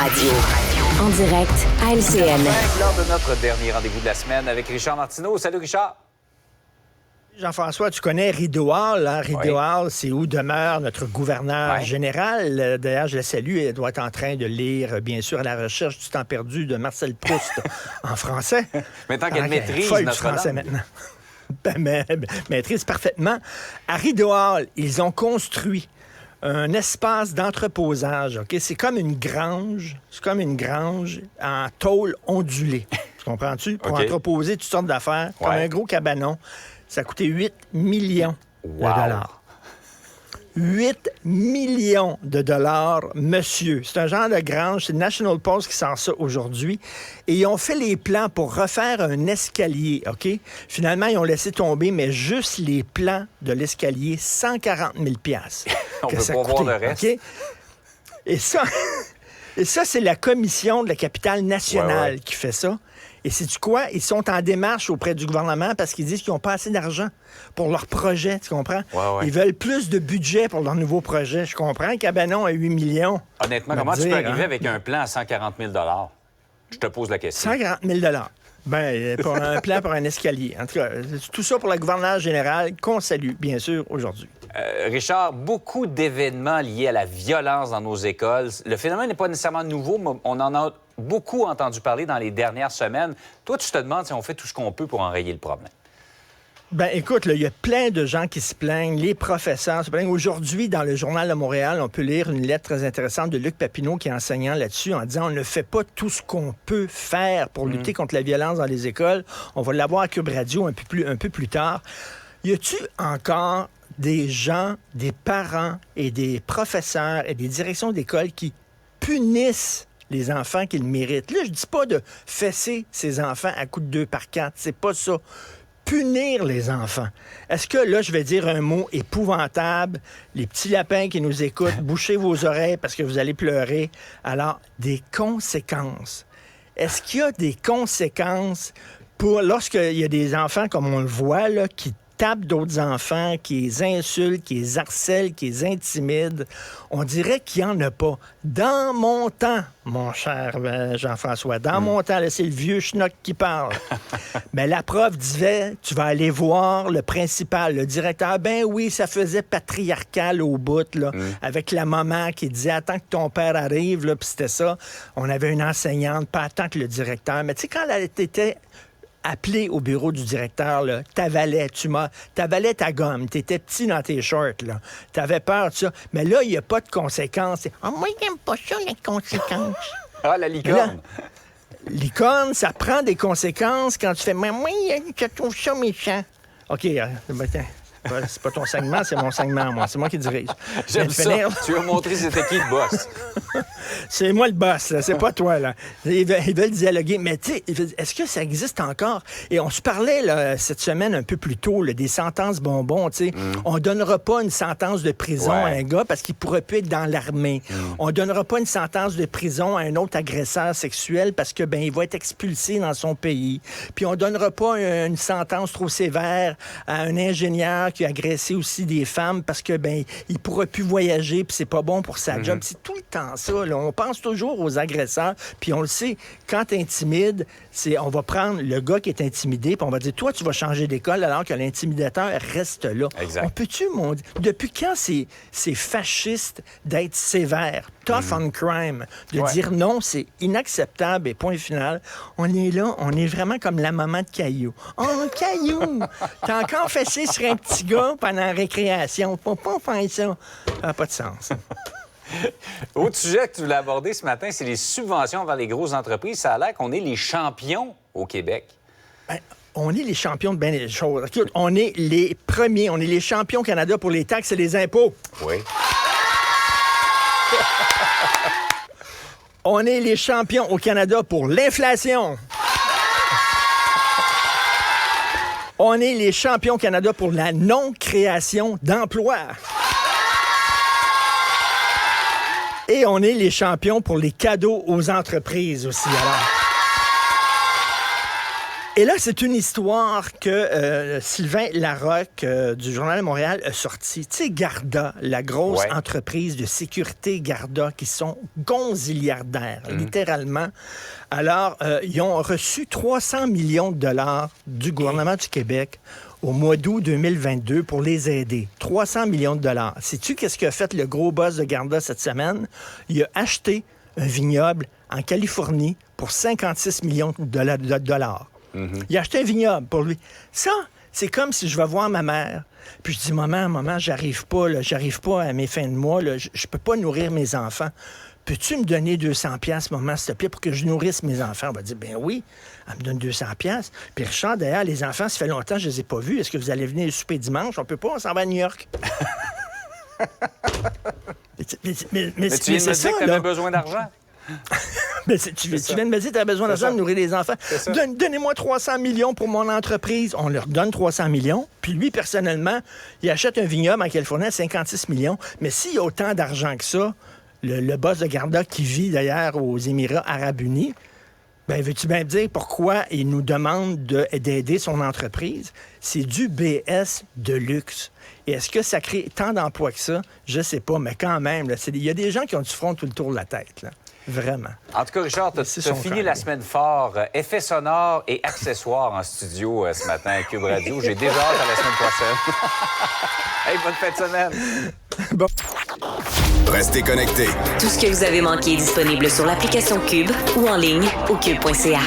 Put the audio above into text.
Radio. En direct à LCN. Lors de notre dernier rendez-vous de la semaine avec Richard Martineau. Salut Richard. Jean-François, tu connais Rideau Hall. Hein? Rideau Hall, c'est où demeure notre gouverneur général. D'ailleurs, je la salue. Elle doit être en train de lire, bien sûr, À la recherche du temps perdu de Marcel Proust en français. Maintenant qu'elle maîtrise notre français langue. maintenant. Maîtrise parfaitement. À Rideau Hall, ils ont construit un espace d'entreposage. OK? C'est comme une grange. C'est comme une grange en tôle ondulée. Tu comprends-tu? Pour entreposer toutes sortes d'affaires, comme un gros cabanon. Ça a coûté 8 millions de dollars. 8 millions de dollars, monsieur. C'est un genre de grange. C'est le National Post qui sort ça aujourd'hui. Et ils ont fait les plans pour refaire un escalier, OK? Finalement, ils ont laissé tomber, mais juste les plans de l'escalier, 140 000 On ne peut pas voir le reste. OK? Et ça, c'est la commission de la capitale nationale qui fait ça. Et sais-tu quoi? Ils sont en démarche auprès du gouvernement parce qu'ils disent qu'ils n'ont pas assez d'argent pour leur projet, tu comprends? Ils veulent plus de budget pour leur nouveau projet. Je comprends, Cabanon à 8 millions. Honnêtement, comment tu peux arriver avec un plan à 140 000 $? Je te pose la question. 140 000 Ben, pour un plan pour un escalier. En tout cas, tout ça pour la gouverneure générale qu'on salue, bien sûr, aujourd'hui. Richard, beaucoup d'événements liés à la violence dans nos écoles. Le phénomène n'est pas nécessairement nouveau, mais on en a beaucoup entendu parler dans les dernières semaines. Toi, tu te demandes si on fait tout ce qu'on peut pour enrayer le problème. Ben, écoute, il y a plein de gens qui se plaignent. Les professeurs se plaignent. Aujourd'hui, dans le Journal de Montréal, on peut lire une lettre très intéressante de Luc Papineau qui est enseignant là-dessus en disant on ne fait pas tout ce qu'on peut faire pour lutter contre la violence dans les écoles. On va l'avoir à Cube Radio un peu plus tard. Y a-tu encore des gens, des parents et des professeurs et des directions d'école qui punissent les enfants qu'ils méritent? Là, je dis pas de fesser ces enfants à coups de 2 par 4. C'est pas ça. Punir les enfants. Est-ce que là, je vais dire un mot épouvantable? Les petits lapins qui nous écoutent, bouchez vos oreilles parce que vous allez pleurer. Alors, des conséquences. Est-ce qu'il y a des conséquences pour lorsqu'il y a des enfants, comme on le voit, là, qui tapent d'autres enfants, qui les insultent, qui les harcèlent, qui les intimident? On dirait qu'il n'y en a pas. Dans mon temps, mon cher Jean-François, dans mon temps, là, c'est le vieux schnock qui parle. Mais la prof disait, tu vas aller voir le principal, le directeur. Ben oui, ça faisait patriarcal au bout, là, avec la maman qui disait, attends que ton père arrive, là, puis c'était ça. On avait une enseignante, pas attends que le directeur. Mais tu sais, quand elle était appelé au bureau du directeur, là, t'avalais ta gomme, t'étais petit dans tes shorts, là. T'avais peur de ça. Mais là, il n'y a pas de conséquences. Moi, j'aime pas ça, les conséquences. Ah, la licorne! Licorne, ça prend des conséquences quand tu fais « Mais moi, je trouve ça méchant. » OK, c'est pas ton segment, c'est mon segment, moi. C'est moi qui dirige. J'aime ça. Tu veux montrer c'était qui le boss? C'est moi le boss, là. C'est pas toi, là. Ils veulent dialoguer. Mais tu sais, est-ce que ça existe encore? Et on se parlait là, cette semaine un peu plus tôt là, des sentences bonbons. Tu sais, on donnera pas une sentence de prison à un gars parce qu'il pourrait plus être dans l'armée. On donnera pas une sentence de prison à un autre agresseur sexuel parce que il va être expulsé dans son pays. Puis on donnera pas une sentence trop sévère à un ingénieur qui a agressé aussi des femmes parce que il pourra plus voyager puis c'est pas bon pour sa job. C'est tout le temps ça. Là. On pense toujours aux agresseurs puis on le sait, quand t'intimides, on va prendre le gars qui est intimidé puis on va dire, toi, tu vas changer d'école alors que l'intimidateur reste là. Exact. On peut-tu, depuis quand c'est fasciste d'être sévère, tough on crime, de dire non, c'est inacceptable et point final. On est là, on est vraiment comme la maman de Caillou. Oh, Caillou! T'as encore fessé sur un petit gars pendant la récréation. Faut pas faire ça. Ça n'a pas de sens. Autre sujet que tu voulais aborder ce matin, c'est les subventions vers les grosses entreprises. Ça a l'air qu'on est les champions au Québec. On est les champions de bien des choses. Écoute, on est les premiers. On est les champions au Canada pour les taxes et les impôts. Oui. On est les champions au Canada pour l'inflation. On est les champions au Canada pour la non-création d'emplois. Et on est les champions pour les cadeaux aux entreprises aussi. Alors. Et là, c'est une histoire que Sylvain Larocque du Journal de Montréal a sorti. Tu sais, Garda, la grosse entreprise de sécurité Garda, qui sont gonziliardaires, littéralement. Alors, ils ont reçu 300 millions de dollars du gouvernement du Québec au mois d'août 2022 pour les aider. 300 millions de dollars. Sais-tu qu'est-ce qu'a fait le gros boss de Garda cette semaine? Il a acheté un vignoble en Californie pour 56 millions de dollars. Il a acheté un vignoble pour lui. Ça, c'est comme si je vais voir ma mère, puis je dis, maman, j'arrive pas à mes fins de mois, là, je peux pas nourrir mes enfants. Peux-tu me donner 200$, maman, s'il te plaît, pour que je nourrisse mes enfants? On va dire, ben oui, elle me donne 200$. Puis Richard, d'ailleurs, les enfants, ça fait longtemps que je les ai pas vus. Est-ce que vous allez venir souper dimanche? On peut pas, on s'en va à New York. mais tu viens de me dire que tu avais besoin d'argent. Tu viens de me dire que tu as besoin d'argent de nourrir les enfants. Donnez-moi 300 millions pour mon entreprise. On leur donne 300 millions. Puis lui, personnellement, il achète un vignoble en Californie à 56 millions. Mais s'il y a autant d'argent que ça, le boss de Garda, qui vit d'ailleurs aux Émirats arabes unis, ben veux-tu bien me dire pourquoi il nous demande d'aider son entreprise? C'est du BS de luxe. Et est-ce que ça crée tant d'emplois que ça? Je sais pas, mais quand même, il y a des gens qui ont du front tout le tour de la tête, là. Vraiment. En tout cas, Richard, tu as fini la semaine fort. Effets sonores et accessoires en studio ce matin à Cube Radio. J'ai déjà hâte à la semaine prochaine. Hey, bonne fin de semaine. Bon. Restez connectés. Tout ce que vous avez manqué est disponible sur l'application Cube ou en ligne au cube.ca.